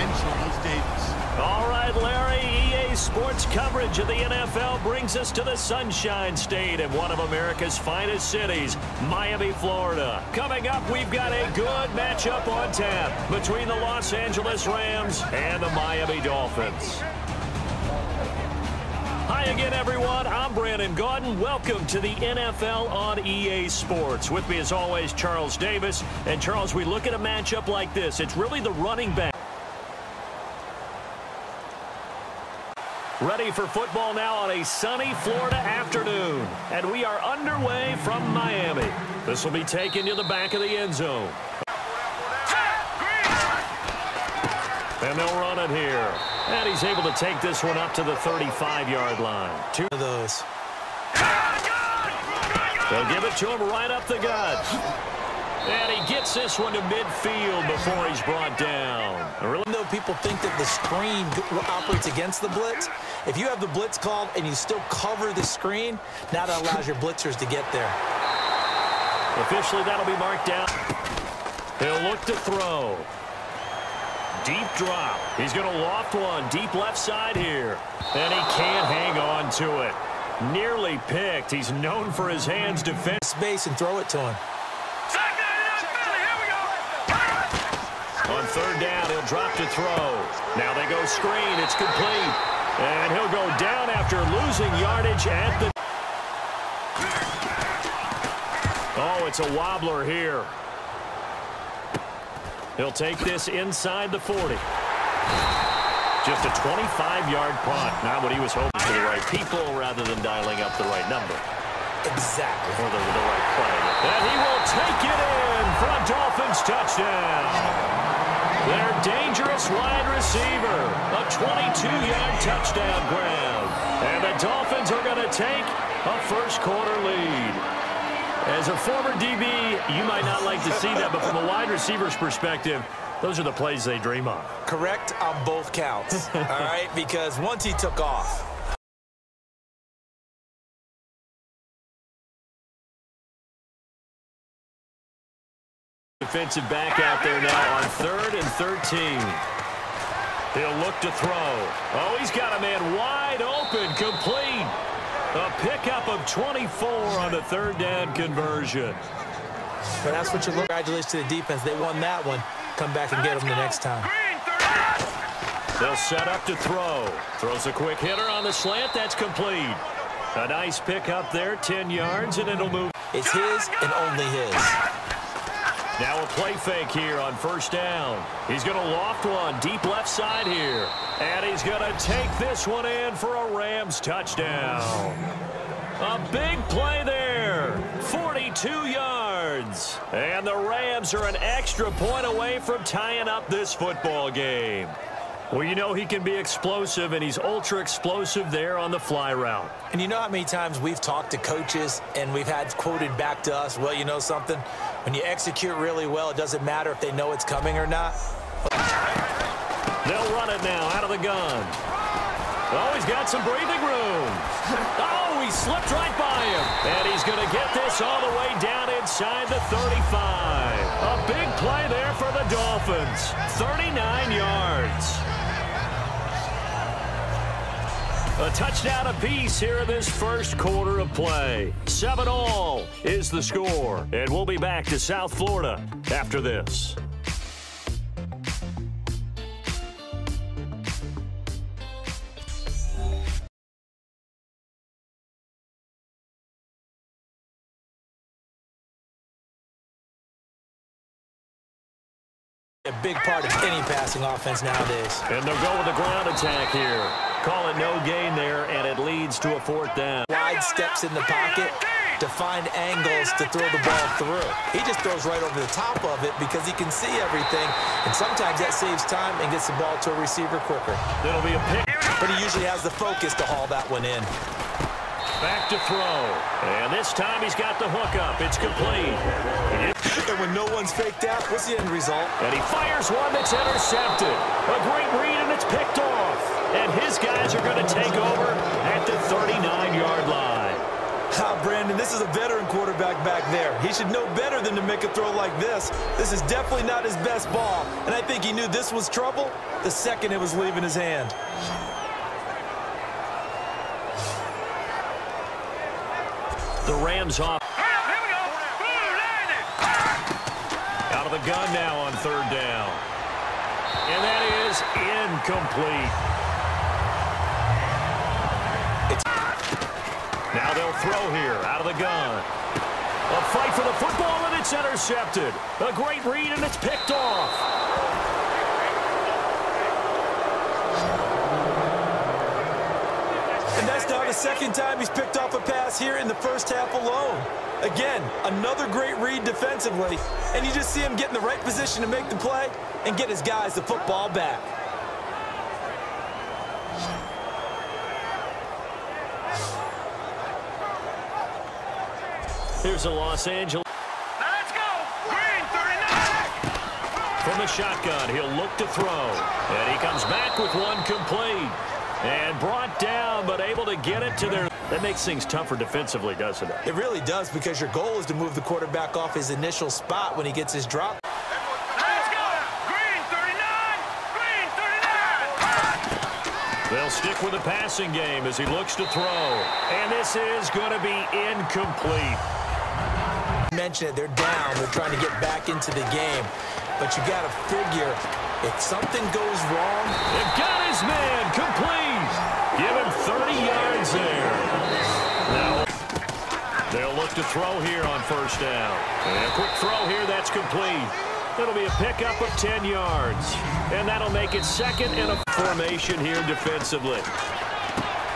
and Charles Davis. All right, Larry, EA Sports coverage of the NFL brings us to the Sunshine State in one of America's finest cities, Miami, Florida. Coming up, we've got a good matchup on tap between the Los Angeles Rams and the Miami Dolphins. Hi again, everyone. I'm Brandon Gaudin. Welcome to the NFL on EA Sports. With me, as always, Charles Davis. And, Charles, we look at a matchup like this. It's really the running back. Ready for football now on a sunny Florida afternoon. And we are underway from Miami. This will be taken to the back of the end zone. And they'll run it here. And he's able to take this one up to the 35-yard line. Two of those. They'll give it to him right up the gut. And he gets this one to midfield before he's brought down. Really, though, people think that the screen operates against the blitz. If you have the blitz called and you still cover the screen, now that allows your blitzers to get there. Officially, that'll be marked down. He'll look to throw. Deep drop. He's going to loft one deep left side here. And he can't hang on to it. Nearly picked. He's known for his hands defense. Space and throw it to him. On third down, he'll drop to throw. Now they go screen. It's complete. And he'll go down after losing yardage at the... Oh, it's a wobbler here. He'll take this inside the 40. Just a 25-yard punt. Not what he was hoping for the right people rather than dialing up the right number. Exactly. Or the right play. And he will take it in for a Dolphins touchdown. Their dangerous wide receiver. A 22-yard touchdown grab. And the Dolphins are going to take a first-quarter lead. As a former DB, you might not like to see that, but from a wide receiver's perspective, those are the plays they dream of. Correct on both counts, all right? Because once he took off. Defensive back out there now on 3rd and 13. He'll look to throw. Oh, he's got a man wide open, complete. A pickup of 24 on the third down conversion. But that's what you look. Congratulations to the defense. They won that one. Come back and get them the next time. They'll set up to throw. Throws a quick hitter on the slant. That's complete. A nice pickup there, 10 yards, and it'll move. It's his and only his. Now a play fake here on first down. He's going to loft one deep left side here. And he's going to take this one in for a Rams touchdown. A big play there. 42 yards. And the Rams are an extra point away from tying up this football game. Well, you know he can be explosive, and he's ultra-explosive there on the fly route. And you know how many times we've talked to coaches and we've had quoted back to us, well, you know something? When you execute really well, it doesn't matter if they know it's coming or not. They'll run it now out of the gun. Oh, he's got some breathing room. Oh, he slipped right by him. And he's going to get this all the way down inside the 35. A big play there for the Dolphins. 39 yards. A touchdown apiece here in this first quarter of play. 7-all is the score. And we'll be back to South Florida after this. A big part of any passing offense nowadays. And they'll go with the ground attack here. Call it no gain there, and it leads to a fourth down. Wide steps in the pocket to find angles to throw the ball through. He just throws right over the top of it because he can see everything, and sometimes that saves time and gets the ball to a receiver quicker. It'll be a pick. But he usually has the focus to haul that one in. Back to throw. And this time he's got the hook up. It's complete. And when no one's faked out, what's the end result? And he fires one that's intercepted. A great read, and it's picked off. And his guys are going to take over at the 39-yard line. Brandon, this is a veteran quarterback back there. He should know better than to make a throw like this. This is definitely not his best ball, and I think he knew this was trouble the second it was leaving his hand. The Rams off. Out of the gun now on third down. And that is incomplete. Now they'll throw here out of the gun. A fight for the football, and it's intercepted. A great read, and it's picked off. And that's now the second time he's picked off a pass here in the first half alone. Again, another great read defensively, and you just see him get in the right position to make the play and get his guys the football back. Here's a Los Angeles. Now let's go. Green 39. From the shotgun, he'll look to throw. And he comes back with one complete. And brought down, but able to get it to their... That makes things tougher defensively, doesn't it? It really does, because your goal is to move the quarterback off his initial spot when he gets his drop. Let's go. Green 39. Green 39. They'll stick with the passing game as he looks to throw. And this is going to be incomplete. Mentioned it, they're down. They're trying to get back into the game. But you got to figure, if something goes wrong... They've got his man complete. Give him 30 yards there. Now, they'll look to throw here on first down. And a quick throw here, that's complete. It'll be a pickup of 10 yards. And that'll make it second in a formation here defensively.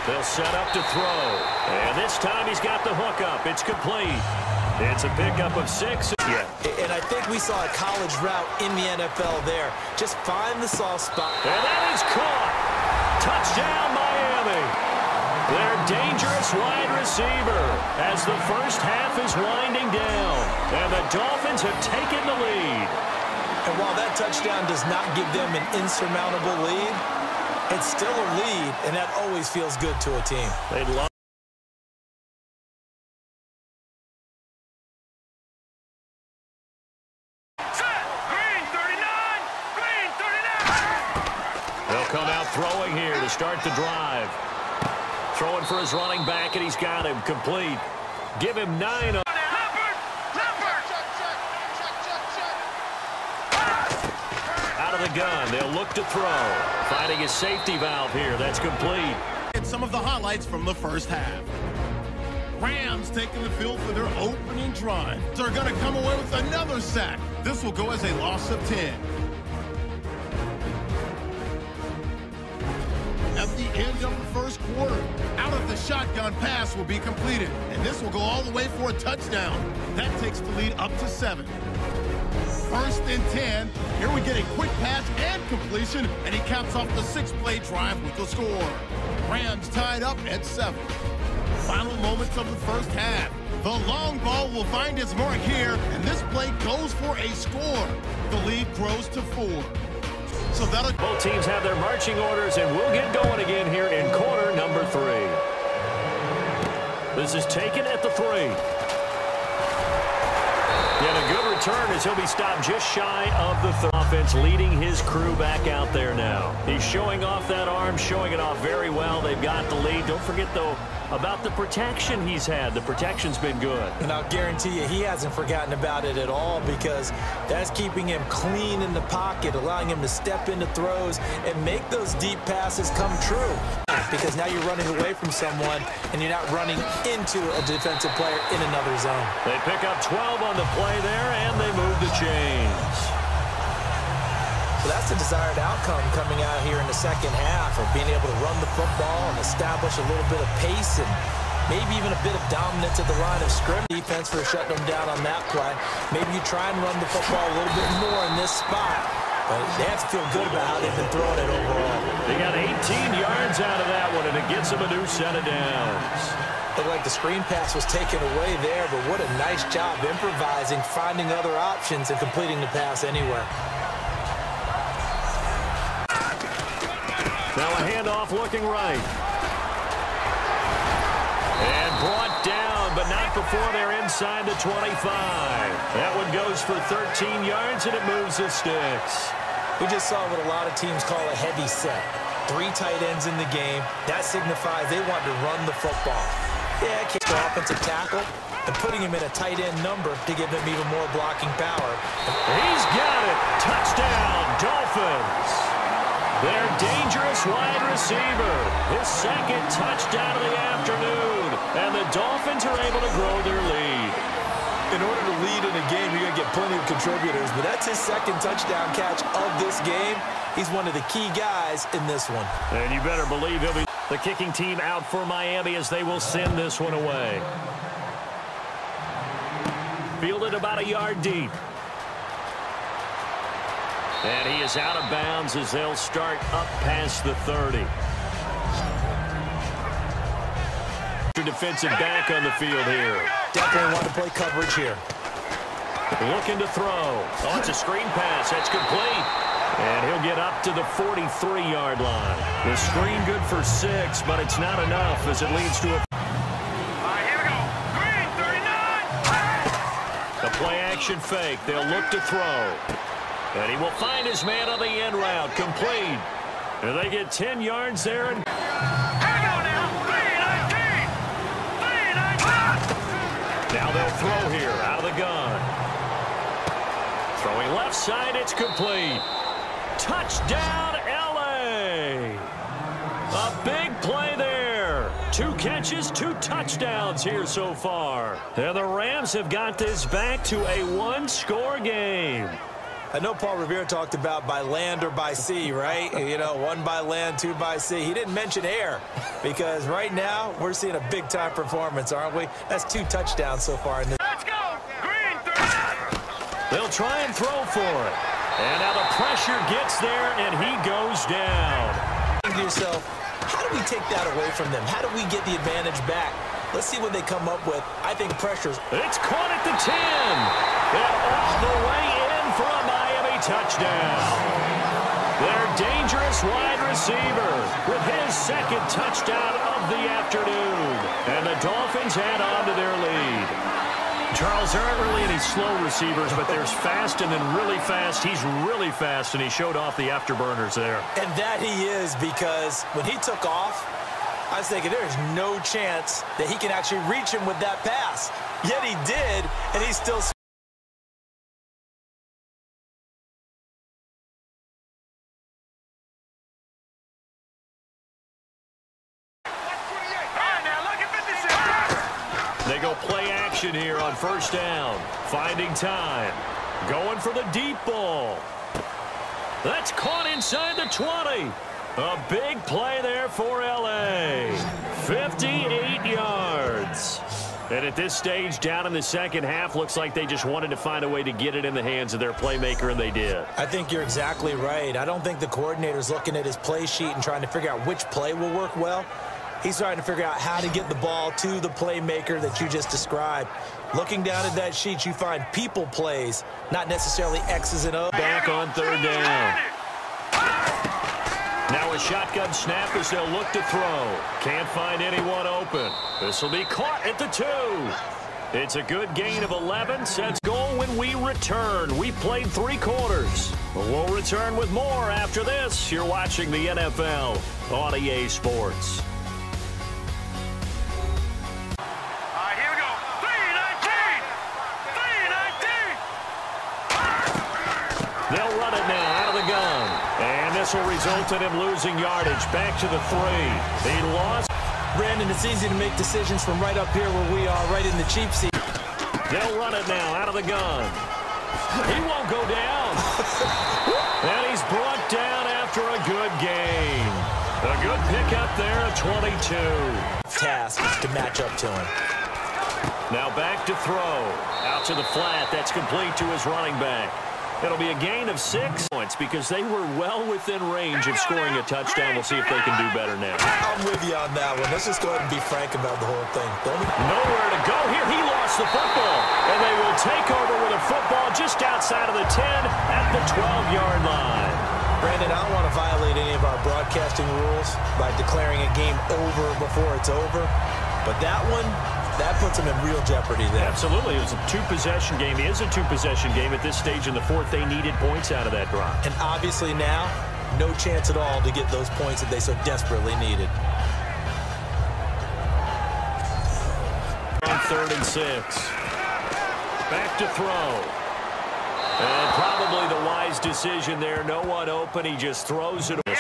They'll set up to throw. And this time he's got the hook up. It's complete. It's a pickup of 6. Yeah. And I think we saw a college route in the NFL there. Just find the soft spot. And that is caught. Touchdown, Miami. Their dangerous wide receiver as the first half is winding down. And the Dolphins have taken the lead. And while that touchdown does not give them an insurmountable lead, it's still a lead, and that always feels good to a team. They'd love. Come out throwing here to start the drive. Throwing for his running back, and he's got him complete. Give him 9. Out of the gun, they'll look to throw. Finding his safety valve here. That's complete. And some of the highlights from the first half. Rams taking the field for their opening drive. They're going to come away with another sack. This will go as a loss of 10. At the end of the first quarter, out of the shotgun pass will be completed, and this will go all the way for a touchdown. That takes the lead up to 7. First and 10. Here we get a quick pass and completion, and he caps off the 6-play drive with the score. Rams tied up at 7. Final moments of the first half. The long ball will find its mark here, and this play goes for a score. The lead grows to 4. So both teams have their marching orders, and we'll get going again here in quarter number 3. This is taken at the 3. And a good return as he'll be stopped just shy of the offense, leading his crew back out there now. He's showing off that arm, showing it off very well. They've got the lead. Don't forget, though, about the protection he's had. The protection's been good. And I'll guarantee you he hasn't forgotten about it at all, because that's keeping him clean in the pocket, allowing him to step into throws and make those deep passes come true. Because now you're running away from someone and you're not running into a defensive player in another zone. They pick up 12 on the play there, and they move the chains. Well, that's the desired outcome coming out here in the second half, of being able to run the football and establish a little bit of pace and maybe even a bit of dominance at the line of scrimmage. Defense for shutting them down on that play. Maybe you try and run the football a little bit more in this spot, but they have to feel good about how they've been throwing it overall. They got 18 yards out of that one, and it gets them a new set of downs. Looked like the screen pass was taken away there, but what a nice job improvising, finding other options, and completing the pass anywhere. Now a handoff looking right. And brought down but not before they're inside the 25. That one goes for 13 yards, and it moves the sticks. We just saw what a lot of teams call a heavy set. 3 tight ends in the game. That signifies they want to run the football. Yeah, kick the offensive tackle and putting him in a tight end number to give him even more blocking power. He's got it. Touchdown, Dolphins. Their dangerous wide receiver. His second touchdown of the afternoon. And the Dolphins are able to grow their lead. In order to lead in a game, you're going to get plenty of contributors, but that's his second touchdown catch of this game. He's one of the key guys in this one. And you better believe he'll be the kicking team out for Miami as they will send this one away. Fielded about a yard deep. And he is out of bounds as they'll start up past the 30. Defensive back on the field here. Definitely want to play coverage here. Looking to throw. Oh, it's a screen pass. That's complete. And he'll get up to the 43-yard line. The screen good for 6, but it's not enough as it leads to a... All right, here we go. Green, 39. A play-action fake. They'll look to throw. And he will find his man on the end route. Complete. And they get 10 yards there. And now they'll throw here out of the gun. Throwing left side, it's complete. Touchdown, L.A. A big play there. 2 catches, 2 touchdowns here so far. And the Rams have got this back to a 1-score game. I know Paul Revere talked about by land or by sea, right? You know, 1 by land, 2 by sea. He didn't mention air because right now we're seeing a big-time performance, aren't we? That's 2 touchdowns so far in this. Let's go. Green, 39. They'll try and throw for it. And now the pressure gets there, and he goes down. Think to yourself, how do we take that away from them? How do we get the advantage back? Let's see what they come up with. I think pressure's... It's caught at the 10. And all the way in for a Miami touchdown. Their dangerous wide receiver with his second touchdown of the afternoon. And the Dolphins add on to their lead. Charles, there aren't really any slow receivers, but there's fast and then really fast. He's really fast, and he showed off the afterburners there. And that he is, because when he took off, I was thinking there's no chance that he can actually reach him with that pass. Yet he did, and he's still... They go play action here on first down. Finding time. Going for the deep ball. That's caught inside the 20. A big play there for L.A. 58 yards. And at this stage, down in the second half, looks like they just wanted to find a way to get it in the hands of their playmaker, and they did. I think you're exactly right. I don't think the coordinator's looking at his play sheet and trying to figure out which play will work well. He's trying to figure out how to get the ball to the playmaker that you just described. Looking down at that sheet, you find people plays, not necessarily X's and O's. Back on third down. Now a shotgun snap as they'll look to throw. Can't find anyone open. This will be caught at the 2. It's a good gain of 11. Sets goal when we return. We played 3 quarters. We'll return with more after this. You're watching the NFL on EA Sports. They'll run it now out of the gun. And this will result in him losing yardage. Back to the 3. He lost. Brandon, it's easy to make decisions from right up here where we are, right in the cheap seat. They'll run it now out of the gun. He won't go down. And he's brought down after a good gain. A good pickup there at 22. Task to match up to him. Now back to throw. Out to the flat. That's complete to his running back. It'll be a gain of 6 points because they were well within range of scoring a touchdown. We'll see if they can do better now. I'm with you on that one. Let's just go ahead and be frank about the whole thing. Nowhere to go here. He lost the football. And they will take over with a football just outside of the 10 at the 12-yard line. Brandon, I don't want to violate any of our broadcasting rules by declaring a game over before it's over. But that one, That puts them in real jeopardy there. Absolutely. It was a two-possession game. It is a two-possession game at this stage in the fourth. They needed points out of that drive. And obviously now, no chance at all to get those points that they so desperately needed. On 3rd and 6. Back to throw. And probably the wise decision there. No one open. He just throws it. Big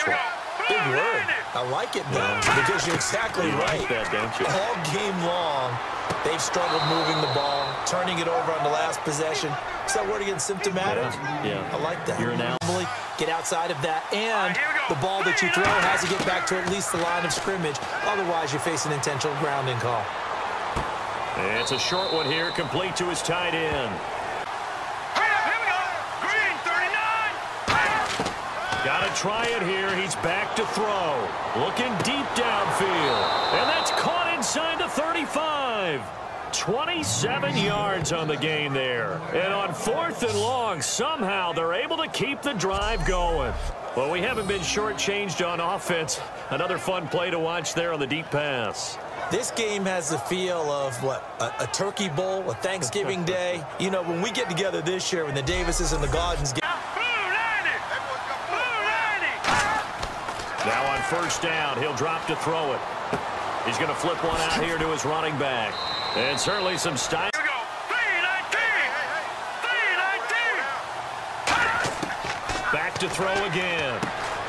word. I like it, though, because you're exactly right. Like that, don't you? All game long, they've struggled moving the ball, turning it over on the last possession. Is that word again symptomatic? Yeah. I like that. You're now get outside of that, and the ball that you throw has to get back to at least the line of scrimmage. Otherwise, you face an intentional grounding call. It's a short one here, complete to his tight end. Got to try it here. He's back to throw. Looking deep downfield. And that's caught inside the 35. 27 yards on the gain there. And on 4th and long, somehow they're able to keep the drive going. Well, we haven't been shortchanged on offense. Another fun play to watch there on the deep pass. This game has the feel of, what, a turkey bowl, a Thanksgiving day. You know, when we get together this year, when the Davises and the Gaudens get... Now on 1st down, he'll drop to throw it. He's going to flip one out here to his running back. And certainly some style. Here we go. 3-19. Back to throw again.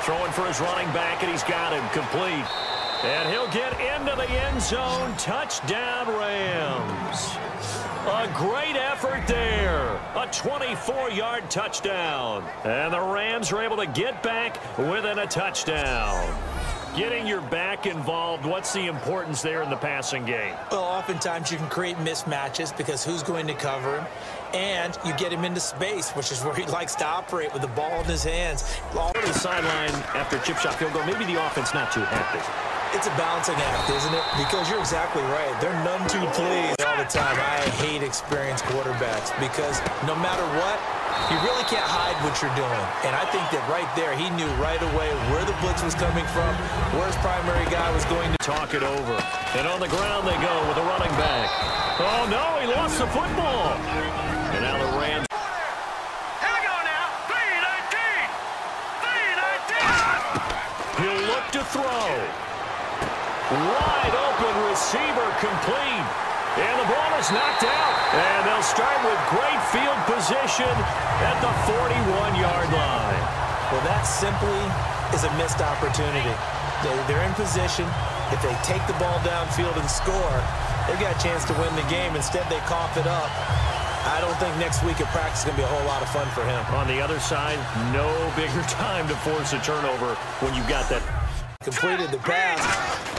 Throwing for his running back, and he's got him complete. And he'll get into the end zone. Touchdown, Rams. A great effort there. A 24-yard touchdown. And the Rams are able to get back within a touchdown. Getting your back involved, what's the importance there in the passing game? Well, oftentimes you can create mismatches because who's going to cover him? And you get him into space, which is where he likes to operate with the ball in his hands. On the sideline after a chip shot field goal, maybe the offense not too happy. It's a balancing act, isn't it? Because you're exactly right. They're none too pleased all the time. I hate experienced quarterbacks because no matter what, you really can't hide what you're doing. And I think that right there, he knew right away where the blitz was coming from, where his primary guy was going to talk it over. And on the ground they go with a running back. Oh, no, he lost the football. And now the Rams. Here we go now. 3-19. He'll look to throw. Wide open receiver complete. And the ball is knocked out. And they'll start with great field position at the 41-yard line. Well, that simply is a missed opportunity. They're in position. If they take the ball downfield and score, they've got a chance to win the game. Instead, they cough it up. I don't think next week at practice is going to be a whole lot of fun for him. On the other side, no bigger time to force a turnover when you've got that. Completed the pass.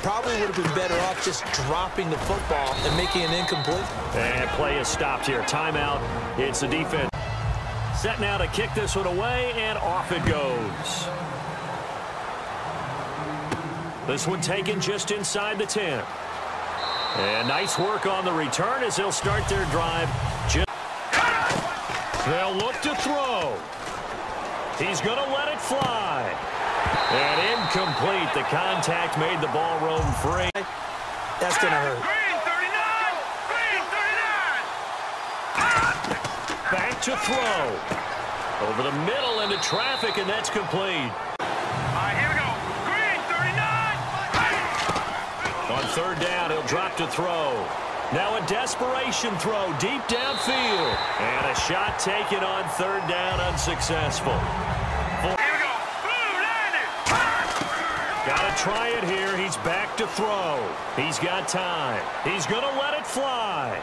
Probably would have been better off just dropping the football and making it incomplete. And play is stopped here. Timeout. It's the defense. Set now to kick this one away, and off it goes. This one taken just inside the 10. And nice work on the return as they'll start their drive. They'll look to throw. He's going to let it fly. And incomplete. The contact made the ball roam free. That's going to hurt. Green 39. Back to throw. Over the middle into traffic, and that's complete. Here we go. Green 39. On 3rd down, he'll drop to throw. Now a desperation throw deep downfield. And a shot taken on 3rd down, unsuccessful. Here we go. Blue 90. Got to try it here. He's back to throw. He's got time. He's going to let it fly.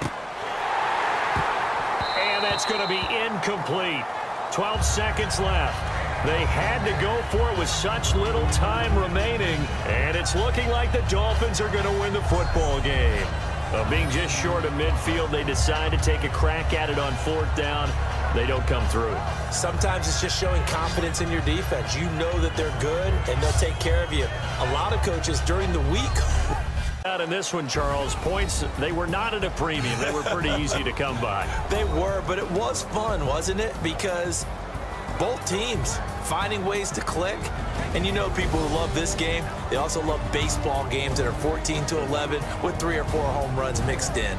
And that's going to be incomplete. 12 seconds left. They had to go for it with such little time remaining. And it's looking like the Dolphins are going to win the football game. Being just short of midfield, they decide to take a crack at it on 4th down. They don't come through. Sometimes it's just showing confidence in your defense. You know that they're good, and they'll take care of you. A lot of coaches during the week. Out in this one, Charles, points, they were not at a premium. They were pretty easy to come by. They were, but it was fun, wasn't it? Because both teams finding ways to click, And you know people who love this game, they also love baseball games that are 14-11 with 3 or 4 home runs mixed in.